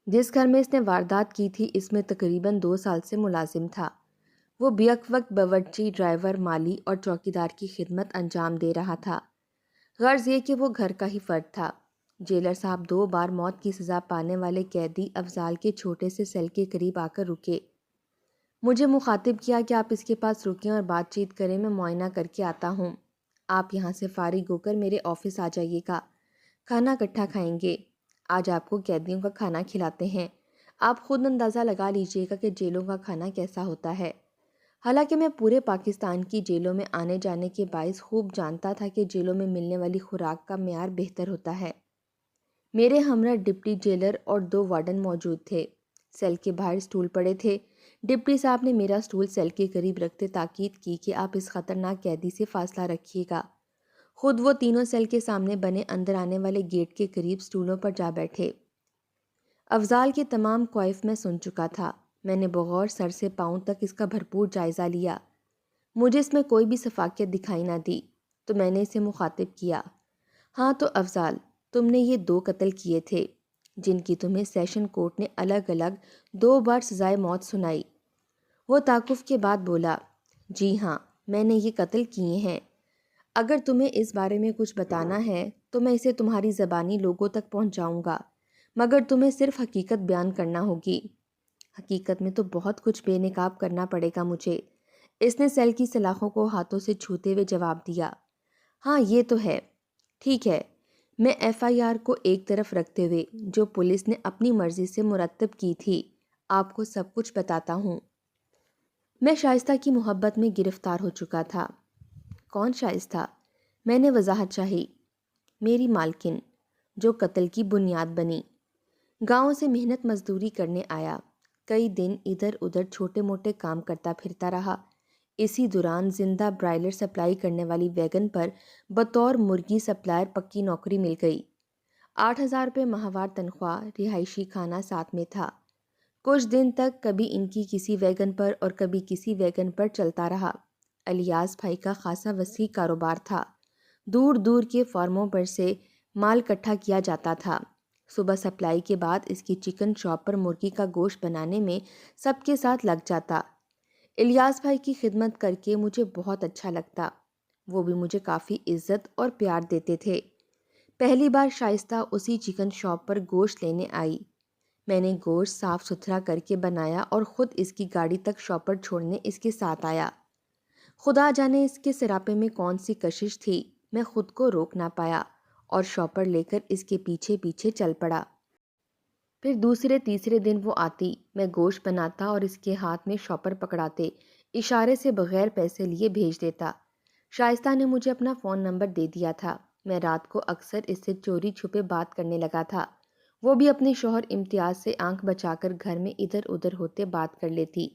جس گھر میں اس نے واردات کی تھی اس میں تقریباً 2 سال سے ملازم تھا۔ وہ بیک وقت باورچی، ڈرائیور، مالی اور چوکیدار کی خدمت انجام دے رہا تھا۔ غرض یہ کہ وہ گھر کا ہی فرد تھا۔ جیلر صاحب 2 بار موت کی سزا پانے والے قیدی افضال کے چھوٹے سے سیل کے قریب آ کر رکے۔ مجھے مخاطب کیا کہ آپ اس کے پاس رکیں اور بات چیت کریں، میں معائنہ کر کے آتا ہوں۔ آپ یہاں سے فارغ ہو کر میرے آفس آ جائیے گا، کھانا اکٹھا کھائیں گے۔ آج آپ کو قیدیوں کا کھانا کھلاتے ہیں، آپ خود اندازہ لگا لیجئے گا کہ جیلوں کا کھانا کیسا ہوتا ہے۔ حالانکہ میں پورے پاکستان کی جیلوں میں آنے جانے کے باعث خوب جانتا تھا کہ جیلوں میں ملنے والی خوراک کا معیار بہتر ہوتا ہے۔ میرے ہمراہ ڈپٹی جیلر اور 2 وارڈن موجود تھے۔ سیل کے باہر سٹول پڑے تھے۔ ڈپٹی صاحب نے میرا سٹول سیل کے قریب رکھتے تاکید کی کہ آپ اس خطرناک قیدی سے فاصلہ رکھیے گا۔ خود وہ تینوں سیل کے سامنے بنے اندر آنے والے گیٹ کے قریب سٹولوں پر جا بیٹھے۔ افضال کے تمام کوائف میں سن چکا تھا۔ میں نے بغور سر سے پاؤں تک اس کا بھرپور جائزہ لیا۔ مجھے اس میں کوئی بھی سفاکیت دکھائی نہ دی تو میں نے اسے مخاطب کیا۔ ہاں تو افضال، تم نے یہ 2 قتل کیے تھے جن کی تمہیں سیشن کورٹ نے الگ الگ 2 بار سزائے موت سنائی۔ وہ تعاقب کے بعد بولا، جی ہاں، میں نے یہ قتل کیے ہیں۔ اگر تمہیں اس بارے میں کچھ بتانا ہے تو میں اسے تمہاری زبانی لوگوں تک پہنچاؤں گا، مگر تمہیں صرف حقیقت بیان کرنا ہوگی۔ حقیقت میں تو بہت کچھ بے نقاب کرنا پڑے گا مجھے، اس نے سیل کی سلاخوں کو ہاتھوں سے چھوتے ہوئے جواب دیا۔ ہاں یہ تو ہے، ٹھیک ہے، میں ایف آئی آر کو ایک طرف رکھتے ہوئے جو پولیس نے اپنی مرضی سے مرتب کی تھی آپ کو سب کچھ بتاتا ہوں۔ میں شائستہ کی محبت میں گرفتار ہو چکا تھا۔ کون شائستہ؟ میں نے وضاحت چاہی۔ میری مالکن، جو قتل کی بنیاد بنی۔ گاؤں سے محنت مزدوری کرنے آیا، کئی دن ادھر ادھر چھوٹے موٹے کام کرتا پھرتا رہا۔ اسی دوران زندہ برائلر سپلائی کرنے والی ویگن پر بطور مرغی سپلائر پکی نوکری مل گئی۔ 8,000 روپے ماہوار تنخواہ، رہائشی کھانا ساتھ میں تھا۔ کچھ دن تک کبھی ان کی کسی ویگن پر اور کبھی کسی ویگن پر چلتا رہا۔ الیاس بھائی کا خاصا وسیع کاروبار تھا۔ دور دور کے فارموں پر سے مال اکٹھا کیا جاتا تھا۔ صبح سپلائی کے بعد اس کی چکن شاپ پر مرغی کا گوشت بنانے میں سب کے ساتھ لگ جاتا۔ الیاس بھائی کی خدمت کر کے مجھے بہت اچھا لگتا۔ وہ بھی مجھے کافی عزت اور پیار دیتے تھے۔ پہلی بار شائستہ اسی چکن شاپ پر گوشت لینے آئی۔ میں نے گوشت صاف ستھرا کر کے بنایا اور خود اس کی گاڑی تک شاپر چھوڑنے اس کے ساتھ آیا۔ خدا جانے اس کے سراپے میں کون سی کشش تھی، میں خود کو روک نہ پایا اور شاپر لے کر اس کے پیچھے پیچھے چل پڑا۔ پھر دوسرے تیسرے دن وہ آتی، میں گوشت بناتا اور اس کے ہاتھ میں شاپر پکڑاتے اشارے سے بغیر پیسے لیے بھیج دیتا۔ شائستہ نے مجھے اپنا فون نمبر دے دیا تھا۔ میں رات کو اکثر اس سے چوری چھپے بات کرنے لگا تھا۔ وہ بھی اپنے شوہر امتیاز سے آنکھ بچا کر گھر میں ادھر ادھر ہوتے بات کر لیتی۔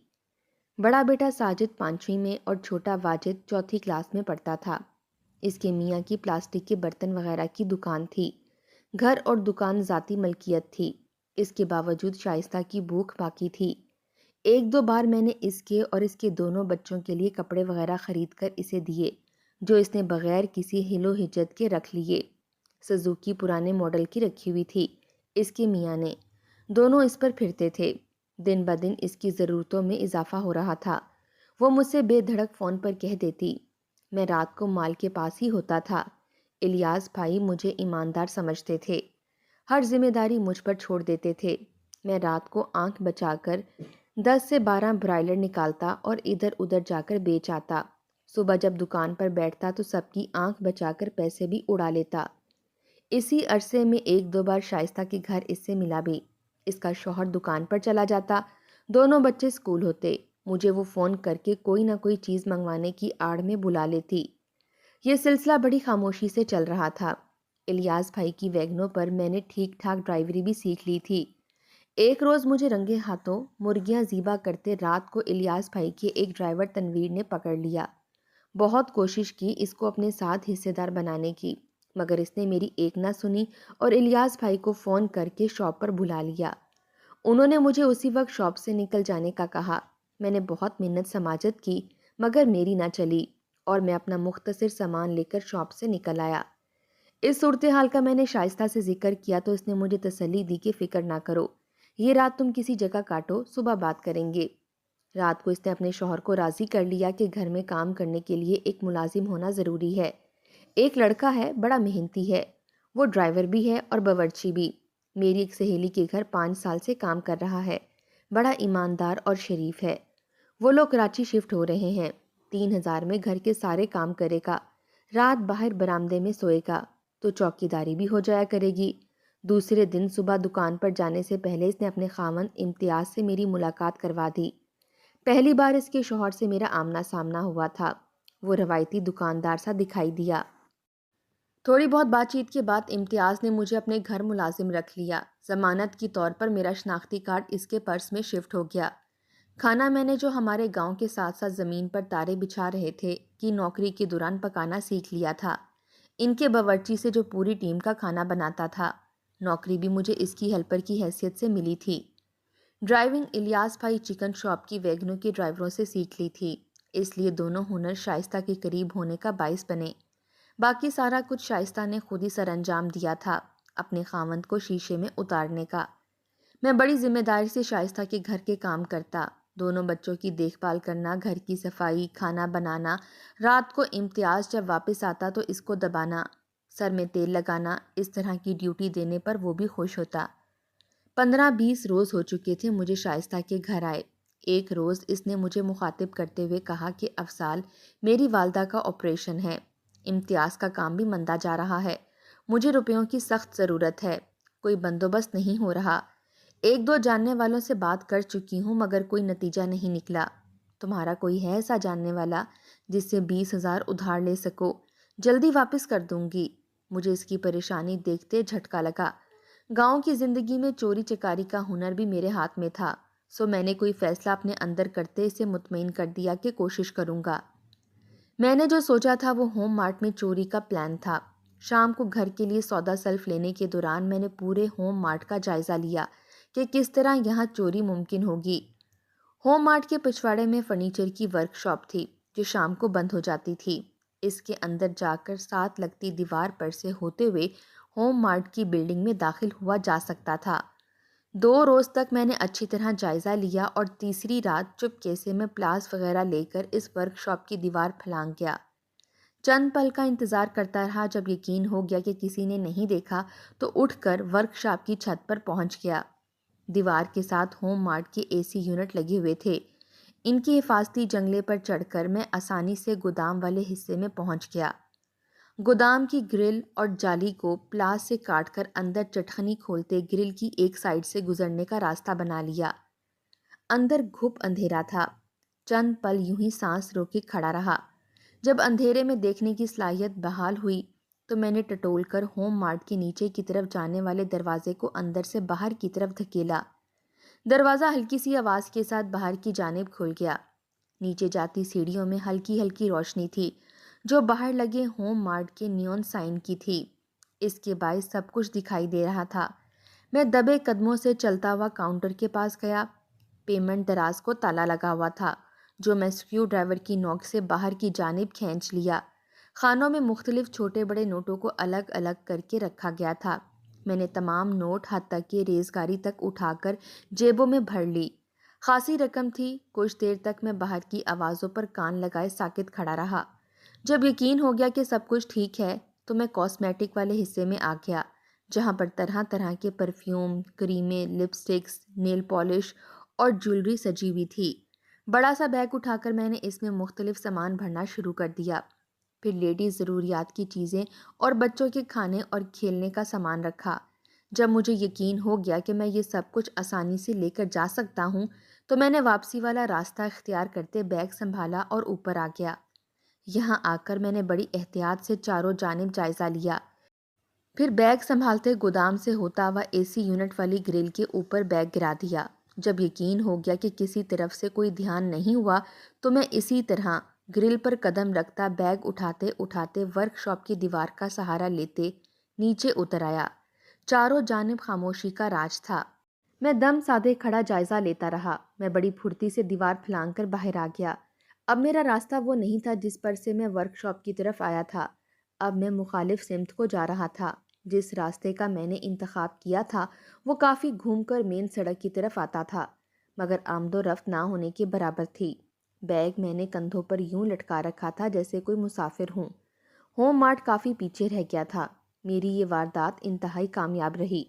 بڑا بیٹا ساجد 5ویں میں اور چھوٹا واجد 4تھی کلاس میں پڑھتا تھا۔ اس کے میاں کی پلاسٹک کے برتن وغیرہ کی دکان تھی۔ گھر اور دکان ذاتی ملکیت تھی۔ اس کے باوجود شائستہ کی بھوک باقی تھی۔ 1-2 بار میں نے اس کے اور اس کے دونوں بچوں کے لیے کپڑے وغیرہ خرید کر اسے دیے جو اس نے بغیر کسی ہل و حجت کے رکھ لیے۔ سزوکی پرانے ماڈل کی رکھی ہوئی تھی۔ اس کے میاں نے، دونوں اس پر پھرتے تھے۔ دن بدن اس کی ضرورتوں میں اضافہ ہو رہا تھا۔ وہ مجھ سے بے دھڑک فون پر کہہ دیتی، میں رات کو مال کے پاس ہی ہوتا تھا۔ الیاس بھائی مجھے ایماندار سمجھتے تھے، ہر ذمہ داری مجھ پر چھوڑ دیتے تھے۔ میں رات کو آنکھ بچا کر 10 سے 12 برائلر نکالتا اور ادھر ادھر جا کر بیچ آتا۔ صبح جب دکان پر بیٹھتا تو سب کی آنکھ بچا کر پیسے بھی اڑا لیتا۔ اسی عرصے میں 1-2 بار شائستہ کے گھر اس سے ملا بھی۔ اس کا شوہر دکان پر چلا جاتا، دونوں بچے اسکول ہوتے، مجھے وہ فون کر کے کوئی نہ کوئی چیز منگوانے کی آڑ میں بلا لیتی۔ یہ سلسلہ بڑی خاموشی سے چل رہا تھا۔ الیاس بھائی کی ویگنوں پر میں نے ٹھیک ٹھاک ڈرائیوری بھی سیکھ لی تھی۔ ایک روز مجھے رنگے ہاتھوں مرغیاں ذیبح کرتے رات کو الیاس بھائی کے ایک ڈرائیور تنویر نے پکڑ لیا۔ بہت کوشش کی اس کو اپنے ساتھ حصے دار بنانے کی، مگر اس نے میری ایک نہ سنی اور الیاس بھائی کو فون کر کے شاپ پر بلا لیا۔ انہوں نے مجھے اسی وقت شاپ سے نکل جانے کا کہا۔ میں نے بہت منت سماجت کی مگر میری نہ چلی اور میں اپنا مختصر سامان لے کر شاپ سے نکل آیا۔ اس صورتحال کا میں نے شائستہ سے ذکر کیا تو اس نے مجھے تسلی دی کہ فکر نہ کرو، یہ رات تم کسی جگہ کاٹو، صبح بات کریں گے۔ رات کو اس نے اپنے شوہر کو راضی کر لیا کہ گھر میں کام کرنے کے لیے ایک ملازم ہونا ضروری ہے۔ ایک لڑکا ہے، بڑا محنتی ہے، وہ ڈرائیور بھی ہے اور باورچی بھی۔ میری ایک سہیلی کے گھر 5 سال سے کام کر رہا ہے، بڑا ایماندار اور شریف ہے۔ وہ لوگ کراچی شفٹ ہو رہے ہیں۔ 3000 میں گھر کے سارے کام کرے گا، رات باہر برآمدے میں سوئے گا تو چوکیداری بھی ہو جایا کرے گی۔ دوسرے دن صبح دکان پر جانے سے پہلے اس نے اپنے خاوند امتیاز سے میری ملاقات کروا دی۔ پہلی بار اس کے شوہر سے میرا آمنا سامنا ہوا تھا۔ وہ روایتی دکاندار سا دکھائی دیا۔ تھوڑی بہت بات چیت کے بعد امتیاز نے مجھے اپنے گھر ملازم رکھ لیا۔ ضمانت کی طور پر میرا شناختی کارڈ اس کے پرس میں شفٹ ہو گیا۔ کھانا میں نے جو ہمارے گاؤں کے ساتھ ساتھ زمین پر تارے بچھا رہے تھے کی نوکری کے دوران پکانا سیکھ لیا تھا۔ ان کے باورچی سے جو پوری ٹیم کا کھانا بناتا تھا۔ نوکری بھی مجھے اس کی ہیلپر کی حیثیت سے ملی تھی۔ ڈرائیونگ الیاس بھائی چکن شاپ کی ویگنوں کے ڈرائیوروں سے سیکھ لی تھی، اس لیے دونوں ہنر شائستہ کے قریب ہونے کا باعث بنے۔ باقی سارا کچھ شائستہ نے خود ہی سر انجام دیا تھا، اپنے خاوند کو شیشے میں اتارنے کا۔ میں بڑی ذمہ داری سے شائستہ کے گھر کے کام کرتا، دونوں بچوں کی دیکھ بھال کرنا، گھر کی صفائی، کھانا بنانا۔ رات کو امتیاز جب واپس آتا تو اس کو دبانا، سر میں تیل لگانا، اس طرح کی ڈیوٹی دینے پر وہ بھی خوش ہوتا۔ 15-20 روز ہو چکے تھے مجھے شائستہ کے گھر آئے۔ ایک روز اس نے مجھے مخاطب کرتے ہوئے کہا کہ افضال، میری والدہ کا آپریشن ہے، امتیاز کا کام بھی مندا جا رہا ہے، مجھے روپیوں کی سخت ضرورت ہے، کوئی بندوبست نہیں ہو رہا۔ 1-2 جاننے والوں سے بات کر چکی ہوں مگر کوئی نتیجہ نہیں نکلا۔ تمہارا کوئی ہے ایسا جاننے والا جس سے 20,000 ادھار لے سکو؟ جلدی واپس کر دوں گی۔ مجھے اس کی پریشانی دیکھتے جھٹکا لگا۔ گاؤں کی زندگی میں چوری چکاری کا ہنر بھی میرے ہاتھ میں تھا، سو میں نے کوئی فیصلہ اپنے اندر کرتے اسے مطمئن کر دیا کہ کوشش کروں گا۔ میں نے جو سوچا تھا وہ ہوم مارٹ میں چوری کا پلان تھا۔ شام کو گھر کے لیے سودا سلف لینے کے دوران میں نے پورے ہوم مارٹ کا جائزہ لیا کہ کس طرح یہاں چوری ممکن ہوگی۔ ہوم مارٹ کے پچھواڑے میں فرنیچر کی ورک شاپ تھی جو شام کو بند ہو جاتی تھی۔ اس کے اندر جا کر ساتھ لگتی دیوار پر سے ہوتے ہوئے ہوم مارٹ کی بلڈنگ میں داخل ہوا جا سکتا تھا۔ 2 روز تک میں نے اچھی طرح جائزہ لیا اور تیسری رات چپکے سے میں پلاس وغیرہ لے کر اس ورک شاپ کی دیوار پھلانگ گیا۔ چند پل کا انتظار کرتا رہا، جب یقین ہو گیا کہ کسی نے نہیں دیکھا تو اٹھ کر ورک شاپ کی چھت پر پہنچ گیا۔ دیوار کے ساتھ ہوم مارٹ کے اے سی یونٹ لگے ہوئے تھے۔ ان کی حفاظتی جنگلے پر چڑھ کر میں آسانی سے گودام والے حصے میں پہنچ گیا۔ گودام کی گرل اور جالی کو پلاس سے کاٹ کر اندر چٹخنی کھولتے گرل کی ایک سائیڈ سے گزرنے کا راستہ بنا لیا۔ اندر گھپ اندھیرا تھا۔ چند پل یوں ہی سانس روکے کھڑا رہا۔ جب اندھیرے میں دیکھنے کی صلاحیت بحال ہوئی تو میں نے ٹٹول کر ہوم مارٹ کے نیچے کی طرف جانے والے دروازے کو اندر سے باہر کی طرف دھکیلا۔ دروازہ ہلکی سی آواز کے ساتھ باہر کی جانب کھل گیا۔ نیچے جاتی سیڑھیوں میں ہلکی ہلکی روشنی تھی جو باہر لگے ہوم مارٹ کے نیون سائن کی تھی۔ اس کے باعث سب کچھ دکھائی دے رہا تھا۔ میں دبے قدموں سے چلتا ہوا کاؤنٹر کے پاس گیا۔ پیمنٹ دراز کو تالا لگا ہوا تھا جو میں اسکریو ڈرائیور کی نوک سے باہر کی جانب کھینچ لیا۔ خانوں میں مختلف چھوٹے بڑے نوٹوں کو الگ الگ کر کے رکھا گیا تھا۔ میں نے تمام نوٹ حد تک کہ ریزگاری تک اٹھا کر جیبوں میں بھر لی۔ خاصی رقم تھی۔ کچھ دیر تک میں باہر کی آوازوں پر کان لگائے ساکت کھڑا رہا۔ جب یقین ہو گیا کہ سب کچھ ٹھیک ہے تو میں کاسمیٹک والے حصے میں آ گیا جہاں پر طرح طرح کے پرفیوم، کریمیں، لپسٹکس، نیل پالش اور جیولری سجی ہوئی تھی۔ بڑا سا بیگ اٹھا کر میں نے اس میں مختلف سامان بھرنا شروع کر دیا۔ پھر لیڈیز ضروریات کی چیزیں اور بچوں کے کھانے اور کھیلنے کا سامان رکھا۔ جب مجھے یقین ہو گیا کہ میں یہ سب کچھ آسانی سے لے کر جا سکتا ہوں تو میں نے واپسی والا راستہ اختیار کرتے بیگ سنبھالا اور اوپر آ گیا۔ یہاں آ کر میں نے بڑی احتیاط سے چاروں جانب جائزہ لیا۔ پھر بیگ سنبھالتے گودام سے ہوتا ہوا اے سی یونٹ والی گرل کے اوپر بیگ گرا دیا۔ جب یقین ہو گیا کہ کسی طرف سے کوئی دھیان نہیں ہوا تو میں اسی طرح گرل پر قدم رکھتا بیگ اٹھاتے اٹھاتے ورک شاپ کی دیوار کا سہارا لیتے نیچے اتر آیا۔ چاروں جانب خاموشی کا راج تھا۔ میں دم سادھے کھڑا جائزہ لیتا رہا۔ میں بڑی پھرتی سے دیوار پھلانگ کر باہر آ گیا۔ اب میرا راستہ وہ نہیں تھا جس پر سے میں ورک شاپ کی طرف آیا تھا۔ اب میں مخالف سمت کو جا رہا تھا۔ جس راستے کا میں نے انتخاب کیا تھا وہ کافی گھوم کر مین سڑک کی طرف آتا تھا، مگر آمد و رفت نہ ہونے کے برابر تھی۔ بیگ میں نے کندھوں پر یوں لٹکا رکھا تھا جیسے کوئی مسافر ہوں۔ ہوم مارٹ کافی پیچھے رہ گیا تھا۔ میری یہ واردات انتہائی کامیاب رہی۔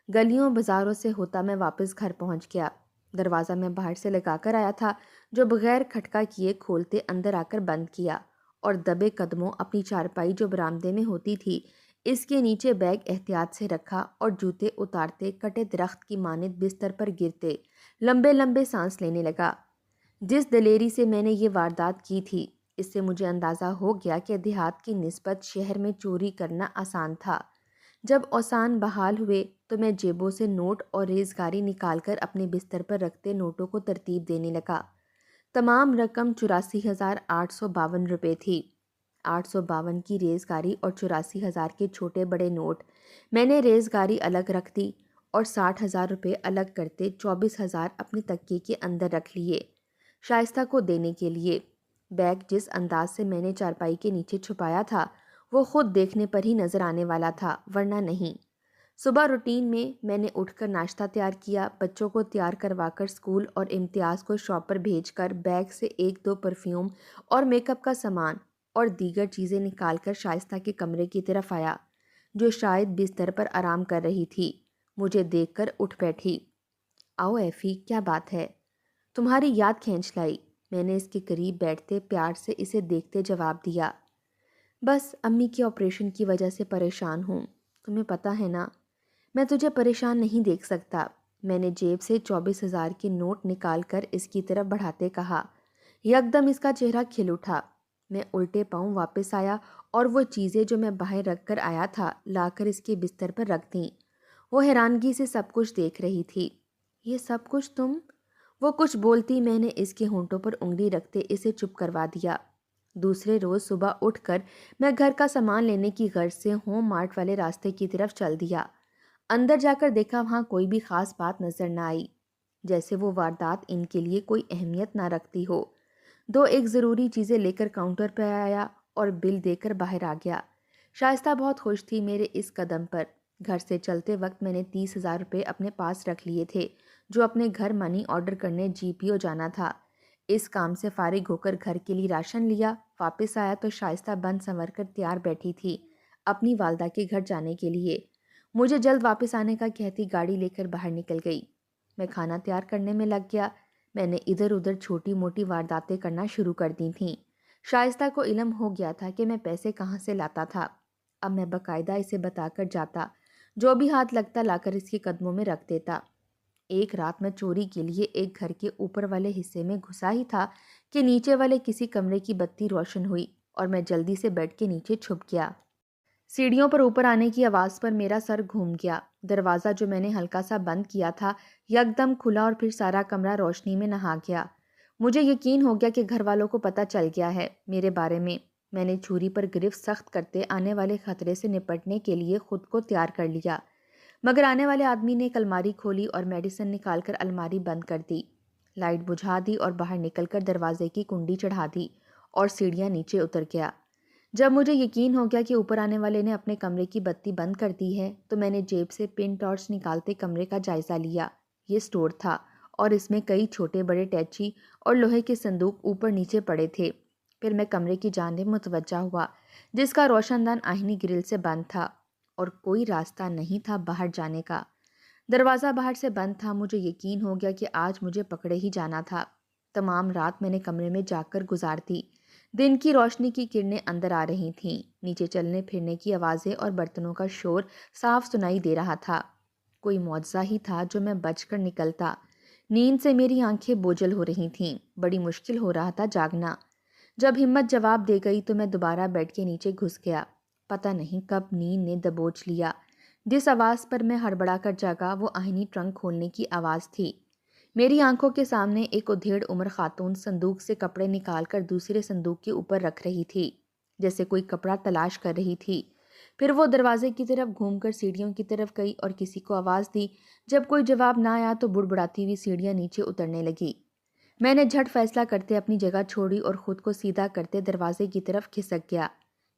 گلیوں بازاروں سے ہوتا میں واپس گھر پہنچ گیا۔ دروازہ میں باہر سے لگا کر آیا تھا، جو بغیر کھٹکا کیے کھولتے اندر آ کر بند کیا، اور دبے قدموں اپنی چارپائی جو برآمدے میں ہوتی تھی اس کے نیچے بیگ احتیاط سے رکھا، اور جوتے اتارتے کٹے درخت کی مانند بستر پر گرتے لمبے لمبے سانس لینے لگا۔ جس دلیری سے میں نے یہ واردات کی تھی، اس سے مجھے اندازہ ہو گیا کہ دیہات کی نسبت شہر میں چوری کرنا آسان تھا۔ جب اوسان بحال ہوئے تو میں جیبوں سے نوٹ اور ریزگاری نکال کر اپنے بستر پر رکھتے نوٹوں کو ترتیب دینے لگا۔ تمام رقم 84,852 روپے تھی۔ 852 کی ریزگاری اور 84,000 کے چھوٹے بڑے نوٹ میں نے ریزگاری الگ رکھ دی، اور 60,000 روپے الگ کرتے 24,000 اپنے تکیے کے اندر رکھ لیے، شائستہ کو دینے کے لیے۔ بیگ جس انداز سے میں نے چارپائی کے نیچے چھپایا تھا وہ خود دیکھنے پر ہی نظر آنے والا تھا، ورنہ نہیں۔ صبح روٹین میں نے اٹھ کر ناشتہ تیار کیا، بچوں کو تیار کروا کر اسکول اور امتیاز کو شاپ پر بھیج کر بیگ سے 1-2 پرفیوم اور میک اپ کا سامان اور دیگر چیزیں نکال کر شائستہ کے کمرے کی طرف آیا، جو شاید بستر پر آرام کر رہی تھی۔ مجھے دیکھ کر اٹھ بیٹھی۔ آؤ ایفی، کیا بات ہے؟ تمہاری یاد کھینچ لائی، میں نے اس کے قریب بیٹھتے پیار سے اسے دیکھتے جواب دیا۔ بس امی کے آپریشن کی وجہ سے پریشان ہوں، تمہیں پتہ ہے نا، میں تجھے پریشان نہیں دیکھ سکتا۔ میں نے جیب سے 24,000 کے نوٹ نکال کر اس کی طرف بڑھاتے کہا۔ یکدم اس کا چہرہ کھل اٹھا۔ میں الٹے پاؤں واپس آیا اور وہ چیزیں جو میں باہر رکھ کر آیا تھا لا کر اس کے بستر پر رکھ دیں۔ وہ حیرانگی سے سب کچھ دیکھ رہی تھی۔ یہ سب کچھ تم؟ وہ کچھ بولتی، میں نے اس کے ہونٹوں پر انگلی رکھتے اسے چپ کروا دیا۔ دوسرے روز صبح اٹھ کر میں گھر کا سامان لینے کی غرض سے ہوم مارٹ والے راستے کی طرف چل دیا۔ اندر جا کر دیکھا وہاں کوئی بھی خاص بات نظر نہ آئی، جیسے وہ واردات ان کے لیے کوئی اہمیت نہ رکھتی ہو۔ 2-1 ضروری چیزیں لے کر کاؤنٹر پہ آیا اور بل دے کر باہر آ گیا۔ شائستہ بہت خوش تھی میرے اس قدم پر۔ گھر سے چلتے وقت میں نے 30,000 روپے اپنے پاس رکھ لیے تھے، جو اپنے گھر منی آرڈر کرنے GPO جانا تھا۔ اس کام سے فارغ ہو کر گھر کے لیے راشن لیا، واپس آیا تو شائستہ بن سنور کر تیار بیٹھی تھی اپنی والدہ کے گھر جانے کے لیے۔ مجھے جلد واپس آنے کا کہتی گاڑی لے کر باہر نکل گئی۔ میں کھانا تیار کرنے میں لگ گیا۔ میں نے ادھر ادھر چھوٹی موٹی وارداتیں کرنا شروع کر دی تھیں۔ شائستہ کو علم ہو گیا تھا کہ میں پیسے کہاں سے لاتا تھا۔ اب میں باقاعدہ اسے بتا کر جاتا، جو بھی ہاتھ لگتا لا کر اس کے قدموں میں رکھ دیتا۔ ایک رات میں چوری کے لیے ایک گھر کے اوپر والے حصے میں گھسا ہی تھا کہ نیچے والے کسی کمرے کی بتی روشن ہوئی اور میں جلدی سے بیڈ کے نیچے چھپ گیا۔ سیڑھیوں پر اوپر آنے کی آواز پر میرا سر گھوم گیا۔ دروازہ جو میں نے ہلکا سا بند کیا تھا یکدم کھلا اور پھر سارا کمرہ روشنی میں نہا گیا۔ مجھے یقین ہو گیا کہ گھر والوں کو پتہ چل گیا ہے میرے بارے میں۔ میں نے چھری پر گرفت سخت کرتے آنے والے خطرے سے نپٹنے کے لیے خود کو تیار کر لیا، مگر آنے والے آدمی نے ایک الماری کھولی اور میڈیسن نکال کر الماری بند کر دی، لائٹ بجھا دی اور باہر نکل کر دروازے کی کنڈی چڑھا دی اور سیڑھیاں نیچے اتر گیا۔ جب مجھے یقین ہو گیا کہ اوپر آنے والے نے اپنے کمرے کی بتی بند کر دی ہے تو میں نے جیب سے پن ٹارچ نکالتے کمرے کا جائزہ لیا۔ یہ سٹور تھا اور اس میں کئی چھوٹے بڑے ٹیچی اور لوہے کے صندوق اوپر نیچے پڑے تھے۔ پھر میں کمرے کی جانب متوجہ ہوا جس کا روشن دان آہنی گرل سے بند تھا اور کوئی راستہ نہیں تھا باہر جانے کا۔ دروازہ باہر سے بند تھا۔ مجھے یقین ہو گیا کہ آج مجھے پکڑے ہی جانا تھا۔ تمام رات میں نے کمرے میں جا کر گزار دی۔ دن کی روشنی کی کرنیں اندر آ رہی تھیں، نیچے چلنے پھرنے کی آوازیں اور برتنوں کا شور صاف سنائی دے رہا تھا۔ کوئی معجزہ ہی تھا جو میں بچ کر نکلتا۔ نیند سے میری آنکھیں بوجھل ہو رہی تھیں، بڑی مشکل ہو رہا تھا جاگنا۔ جب ہمت جواب دے گئی تو میں دوبارہ بیڈ کے نیچے گھس گیا۔ پتہ نہیں کب نیند نے دبوچ لیا۔ جس آواز پر میں ہڑبڑا کر جاگا وہ آہنی ٹرنک کھولنے کی آواز تھی۔ میری آنکھوں کے سامنے ایک ادھیڑ عمر خاتون صندوق سے کپڑے نکال کر دوسرے صندوق کے اوپر رکھ رہی تھی، جیسے کوئی کپڑا تلاش کر رہی تھی۔ پھر وہ دروازے کی طرف گھوم کر سیڑھیوں کی طرف گئی اور کسی کو آواز دی۔ جب کوئی جواب نہ آیا تو بڑبڑاتی ہوئی سیڑھیاں نیچے اترنے لگی۔ میں نے جھٹ فیصلہ کرتے اپنی جگہ چھوڑی اور خود کو سیدھا کرتے دروازے کی طرف کھسک گیا۔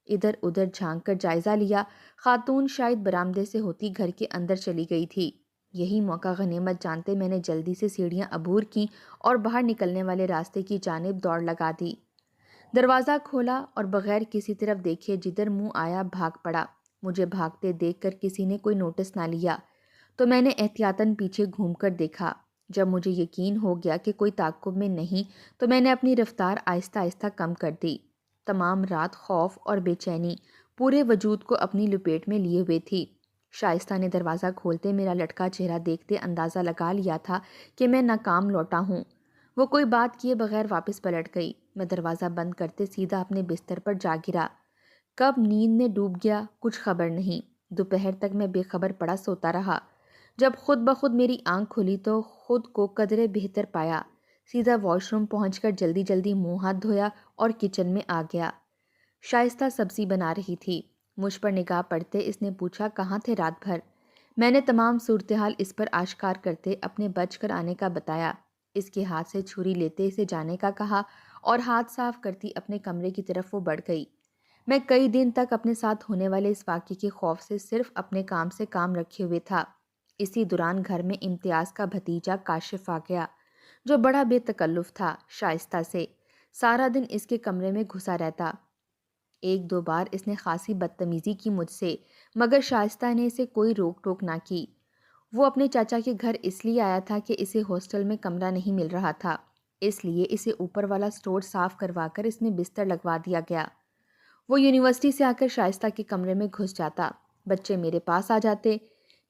ادھر ادھر جھانک کر جائزہ لیا۔ خاتون شاید برآمدے سے ہوتی گھر کے اندر چلی گئی تھی۔ یہی موقع غنیمت جانتے میں نے جلدی سے سیڑھیاں عبور کی اور باہر نکلنے والے راستے کی جانب دوڑ لگا دی۔ دروازہ کھولا اور بغیر کسی طرف دیکھے جدھر منہ آیا بھاگ پڑا۔ مجھے بھاگتے دیکھ کر کسی نے کوئی نوٹس نہ لیا تو میں نے احتیاطاً پیچھے گھوم کر دیکھا۔ جب مجھے یقین ہو گیا کہ کوئی تعاقب میں نہیں تو میں نے اپنی رفتار آہستہ آہستہ کم کر دی۔ تمام رات خوف اور بے چینی پورے وجود کو اپنی لپیٹ میں لیے ہوئے تھی۔ شائستہ نے دروازہ کھولتے میرا لٹکا چہرہ دیکھتے اندازہ لگا لیا تھا کہ میں ناکام لوٹا ہوں۔ وہ کوئی بات کیے بغیر واپس پلٹ گئی۔ میں دروازہ بند کرتے سیدھا اپنے بستر پر جا گرا۔ کب نیند میں ڈوب گیا کچھ خبر نہیں۔ دوپہر تک میں بے خبر پڑا سوتا رہا۔ جب خود بخود میری آنکھ کھلی تو خود کو قدرے بہتر پایا۔ سیدھا واش روم پہنچ کر جلدی جلدی منہ ہاتھ دھویا اور کچن میں آ گیا۔ شائستہ سبزی بنا رہی تھی۔ مجھ پر نگاہ پڑتے اس نے پوچھا کہاں تھے رات بھر؟ میں نے تمام صورتحال اس پر آشکار کرتے اپنے بچ کر آنے کا بتایا۔ اس کے ہاتھ سے چھری لیتے اسے جانے کا کہا اور ہاتھ صاف کرتی اپنے کمرے کی طرف وہ بڑھ گئی۔ میں کئی دن تک اپنے ساتھ ہونے والے اس واقعے کے خوف سے صرف اپنے کام سے کام رکھے ہوئے تھا۔ اسی دوران گھر میں امتیاز کا بھتیجا کاشف آ گیا جو بڑا بے تکلف تھا شائستہ سے۔ سارا دن اس کے کمرے میں گھسا رہتا۔ ایک دو بار اس نے خاصی بدتمیزی کی مجھ سے، مگر شائستہ نے اسے کوئی روک ٹوک نہ کی۔ وہ اپنے چاچا کے گھر اس لیے آیا تھا کہ اسے ہاسٹل میں کمرہ نہیں مل رہا تھا، اس لیے اسے اوپر والا سٹور صاف کروا کر اس میں بستر لگوا دیا گیا۔ وہ یونیورسٹی سے آ کر شائستہ کے کمرے میں گھس جاتا۔ بچے میرے پاس آ جاتے۔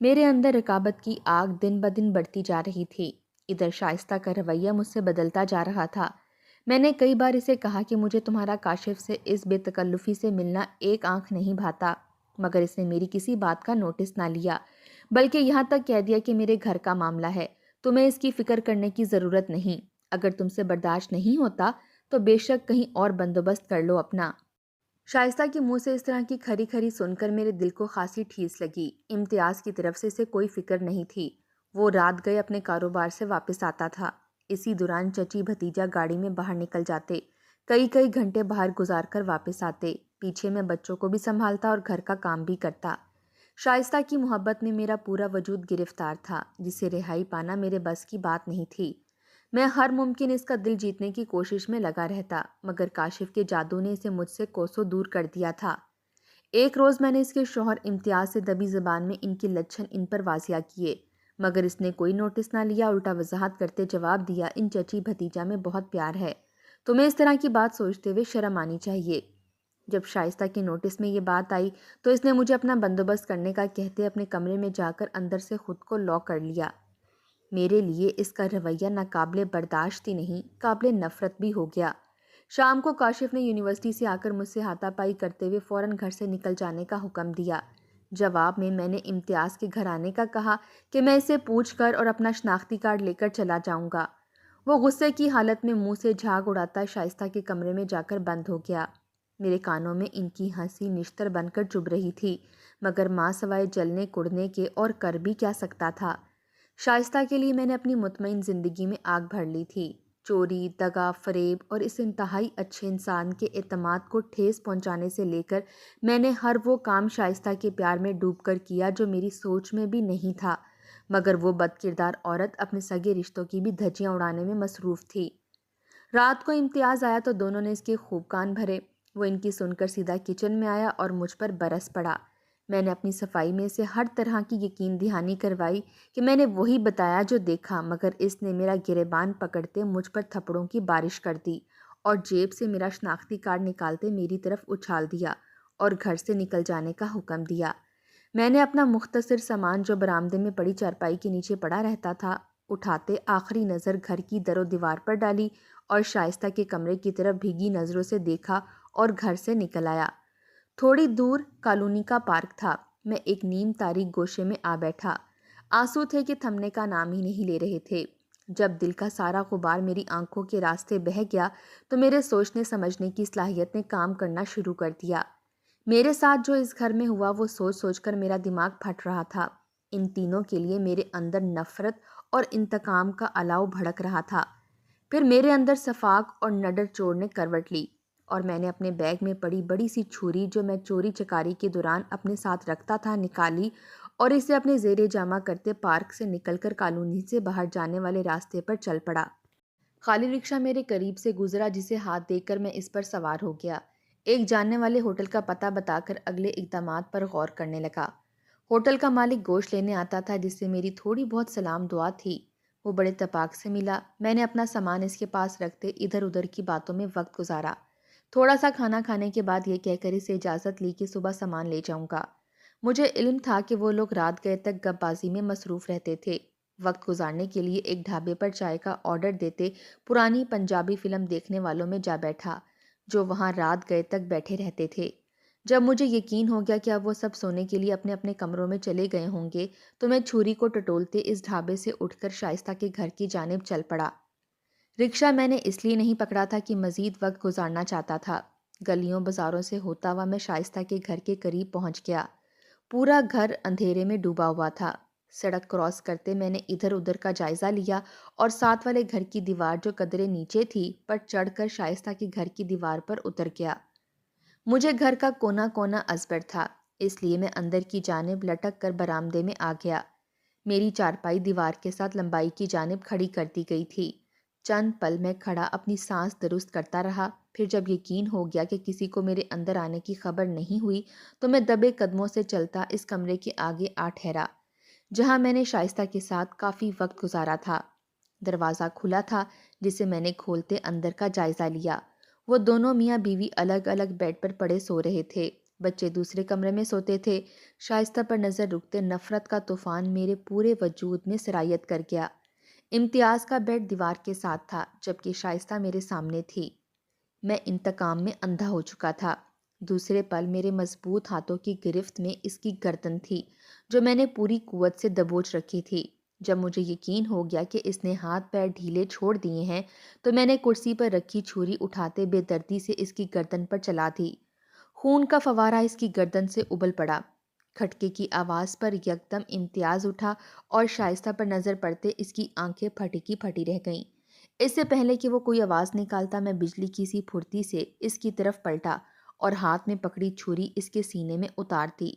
میرے اندر رقابت کی آگ دن بدن بڑھتی جا رہی تھی۔ ادھر شائستہ کا رویہ مجھ سے بدلتا جا رہا تھا۔ میں نے کئی بار اسے کہا کہ مجھے تمہارا کاشف سے اس بے تکلفی سے ملنا ایک آنکھ نہیں بھاتا، مگر اس نے میری کسی بات کا نوٹس نہ لیا، بلکہ یہاں تک کہہ دیا کہ میرے گھر کا معاملہ ہے، تمہیں اس کی فکر کرنے کی ضرورت نہیں۔ اگر تم سے برداشت نہیں ہوتا تو بے شک کہیں اور بندوبست کر لو اپنا۔ شائستہ کے منہ سے اس طرح کی کھری کھری سن کر میرے دل کو خاصی ٹھیس لگی۔ امتیاز کی طرف سے اسے کوئی فکر نہیں تھی۔ وہ رات گئے اپنے کاروبار سے واپس آتا تھا۔ اسی دوران چچی بھتیجا گاڑی میں باہر نکل جاتے، کئی گھنٹے باہر گزار کر واپس آتے۔ پیچھے میں بچوں کو بھی سنبھالتا اور گھر کا کام بھی کرتا۔ شائستہ کی محبت میں میرا پورا وجود گرفتار تھا، جسے رہائی پانا میرے بس کی بات نہیں تھی۔ میں ہر ممکن اس کا دل جیتنے کی کوشش میں لگا رہتا، مگر کاشف کے جادو نے اسے مجھ سے کوسوں دور کر دیا تھا۔ ایک روز میں نے اس کے شوہر امتیاز سے دبی زبان میں ان کے لچھن ان پر واضح کیے، مگر اس نے کوئی نوٹس نہ لیا، الٹا وضاحت کرتے جواب دیا ان چچی بھتیجا میں بہت پیار ہے، تمہیں اس طرح کی بات سوچتے ہوئے شرم آنی چاہیے۔ جب شائستہ کے نوٹس میں یہ بات آئی تو اس نے مجھے اپنا بندوبست کرنے کا کہتے اپنے کمرے میں جا کر اندر سے خود کو لاک کر لیا۔ میرے لیے اس کا رویہ ناقابل برداشت ہی نہیں، قابل نفرت بھی ہو گیا۔ شام کو کاشف نے یونیورسٹی سے آ کر مجھ سے ہاتھا پائی کرتے ہوئے فوراً گھر سے نکل جانے کا حکم دیا۔ جواب میں نے امتیاز کے گھر آنے کا کہا کہ میں اسے پوچھ کر اور اپنا شناختی کارڈ لے کر چلا جاؤں گا۔ وہ غصے کی حالت میں منہ سے جھاگ اڑاتا شائستہ کے کمرے میں جا کر بند ہو گیا۔ میرے کانوں میں ان کی ہنسی نشتر بن کر چبھ رہی تھی، مگر ماں سوائے جلنے کڑنے کے اور کر بھی کیا سکتا تھا۔ شائستہ کے لیے میں نے اپنی مطمئن زندگی میں آگ بھر لی تھی۔ چوری، دغا، فریب اور اس انتہائی اچھے انسان کے اعتماد کو ٹھیس پہنچانے سے لے کر میں نے ہر وہ کام شائستہ کے پیار میں ڈوب کر کیا جو میری سوچ میں بھی نہیں تھا، مگر وہ بد کردار عورت اپنے سگے رشتوں کی بھی دھجیاں اڑانے میں مصروف تھی۔ رات کو امتیاز آیا تو دونوں نے اس کے خوب کان بھرے۔ وہ ان کی سن کر سیدھا کچن میں آیا اور مجھ پر برس پڑا۔ میں نے اپنی صفائی میں اسے ہر طرح کی یقین دہانی کروائی کہ میں نے وہی بتایا جو دیکھا، مگر اس نے میرا گریبان پکڑتے مجھ پر تھپڑوں کی بارش کر دی اور جیب سے میرا شناختی کارڈ نکالتے میری طرف اچھال دیا اور گھر سے نکل جانے کا حکم دیا۔ میں نے اپنا مختصر سامان جو برآمدے میں پڑی چارپائی کے نیچے پڑا رہتا تھا اٹھاتے آخری نظر گھر کی در و دیوار پر ڈالی اور شائستہ کے کمرے کی طرف بھیگی نظروں سے دیکھا اور گھر سے نکل آیا۔ تھوڑی دور کالونی کا پارک تھا۔ میں ایک نیم تاریک گوشے میں آ بیٹھا۔ آنسو تھے کہ تھمنے کا نام ہی نہیں لے رہے تھے۔ جب دل کا سارا غبار میری آنکھوں کے راستے بہہ گیا تو میرے سوچنے سمجھنے کی صلاحیت نے کام کرنا شروع کر دیا۔ میرے ساتھ جو اس گھر میں ہوا وہ سوچ سوچ کر میرا دماغ پھٹ رہا تھا۔ ان تینوں کے لیے میرے اندر نفرت اور انتقام کا الاؤ بھڑک رہا تھا۔ پھر میرے اندر صفاق اور نڈر چوڑ نے کروٹ لی۔ اور میں نے اپنے بیگ میں پڑی بڑی سی چھری جو میں چوری چکاری کے دوران اپنے ساتھ رکھتا تھا نکالی اور اسے اپنے زیر جامہ کرتے پارک سے نکل کر کالونی سے باہر جانے والے راستے پر چل پڑا۔ خالی رکشہ میرے قریب سے گزرا جسے ہاتھ دے کر میں اس پر سوار ہو گیا۔ ایک جاننے والے ہوٹل کا پتہ بتا کر اگلے اقدامات پر غور کرنے لگا۔ ہوٹل کا مالک گوشت لینے آتا تھا جس سے میری تھوڑی بہت سلام دعا تھی۔ وہ بڑے اتفاق سے ملا۔ میں نے اپنا سامان اس کے پاس رکھتے ادھر ادھر کی باتوں میں وقت گزارا۔ تھوڑا سا کھانا کھانے کے بعد یہ کہہ کر اسے اجازت لی کہ صبح سامان لے جاؤں گا۔ مجھے علم تھا کہ وہ لوگ رات گئے تک گپ بازی میں مصروف رہتے تھے۔ وقت گزارنے کے لیے ایک ڈھابے پر چائے کا آرڈر دیتے پرانی پنجابی فلم دیکھنے والوں میں جا بیٹھا جو وہاں رات گئے تک بیٹھے رہتے تھے۔ جب مجھے یقین ہو گیا کہ اب وہ سب سونے کے لیے اپنے اپنے کمروں میں چلے گئے ہوں گے تو میں چھری کو ٹٹولتے اس ڈھابے سے اٹھ کر شائستہ کے گھر کی جانب چل پڑا۔ رکشہ میں نے اس لیے نہیں پکڑا تھا کہ مزید وقت گزارنا چاہتا تھا۔ گلیوں بازاروں سے ہوتا ہوا میں شائستہ کے گھر کے قریب پہنچ گیا۔ پورا گھر اندھیرے میں ڈوبا ہوا تھا۔ سڑک کراس کرتے میں نے ادھر ادھر کا جائزہ لیا اور ساتھ والے گھر کی دیوار جو قدرے نیچے تھی پر چڑھ کر شائستہ کے گھر کی دیوار پر اتر گیا۔ مجھے گھر کا کونا کونا ازبر تھا، اس لیے میں اندر کی جانب لٹک کر برآمدے میں آ گیا۔ میری چارپائی دیوار کے ساتھ لمبائی کی جانب کھڑی کر دی گئی تھی۔ چند پل میں کھڑا اپنی سانس درست کرتا رہا، پھر جب یقین ہو گیا کہ کسی کو میرے اندر آنے کی خبر نہیں ہوئی تو میں دبے قدموں سے چلتا اس کمرے کے آگے آ ٹھہرا جہاں میں نے شائستہ کے ساتھ کافی وقت گزارا تھا۔ دروازہ کھلا تھا جسے میں نے کھولتے اندر کا جائزہ لیا۔ وہ دونوں میاں بیوی الگ الگ بیڈ پر پڑے سو رہے تھے، بچے دوسرے کمرے میں سوتے تھے۔ شائستہ پر نظر رکتے نفرت کا طوفان میرے پورے وجود میں سرایت کر گیا۔ امتیاز کا بیڈ دیوار کے ساتھ تھا جبکہ شائستہ میرے سامنے تھی۔ میں انتقام میں اندھا ہو چکا تھا۔ دوسرے پل میرے مضبوط ہاتھوں کی گرفت میں اس کی گردن تھی جو میں نے پوری قوت سے دبوچ رکھی تھی۔ جب مجھے یقین ہو گیا کہ اس نے ہاتھ پیر ڈھیلے چھوڑ دیے ہیں تو میں نے کرسی پر رکھی چھری اٹھاتے بے دردی سے اس کی گردن پر چلا دی۔ خون کا فوارہ اس کی گردن سے ابل پڑا۔ کھٹکے کی آواز پر یکدم امتیاز اٹھا اور شائستہ پر نظر پڑتے اس کی آنکھیں پھٹی کی پھٹی رہ گئیں۔ اس سے پہلے کہ وہ کوئی آواز نکالتا میں بجلی کی سی پھرتی سے اس کی طرف پلٹا اور ہاتھ میں پکڑی چھری اس کے سینے میں اتار دی۔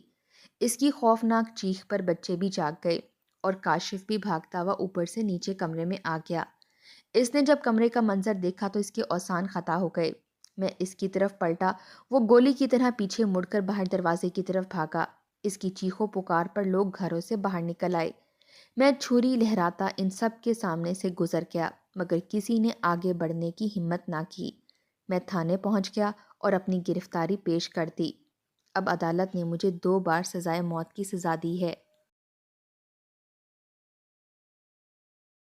اس کی خوفناک چیخ پر بچے بھی جاگ گئے اور کاشف بھی بھاگتا ہوا اوپر سے نیچے کمرے میں آ گیا۔ اس نے جب کمرے کا منظر دیکھا تو اس کے اوسان خطا ہو گئے۔ میں اس کی طرف پلٹا، وہ گولی کی طرح پیچھے مڑ کر باہر دروازے کی طرف بھاگا۔ اس کی چیخوں پکار پر لوگ گھروں سے باہر نکل آئے۔ میں چھری لہراتا ان سب کے سامنے سے گزر گیا مگر کسی نے آگے بڑھنے کی ہمت نہ کی۔ میں تھانے پہنچ گیا اور اپنی گرفتاری پیش کر دی۔ اب عدالت نے مجھے 2 بار سزائے موت کی سزا دی ہے۔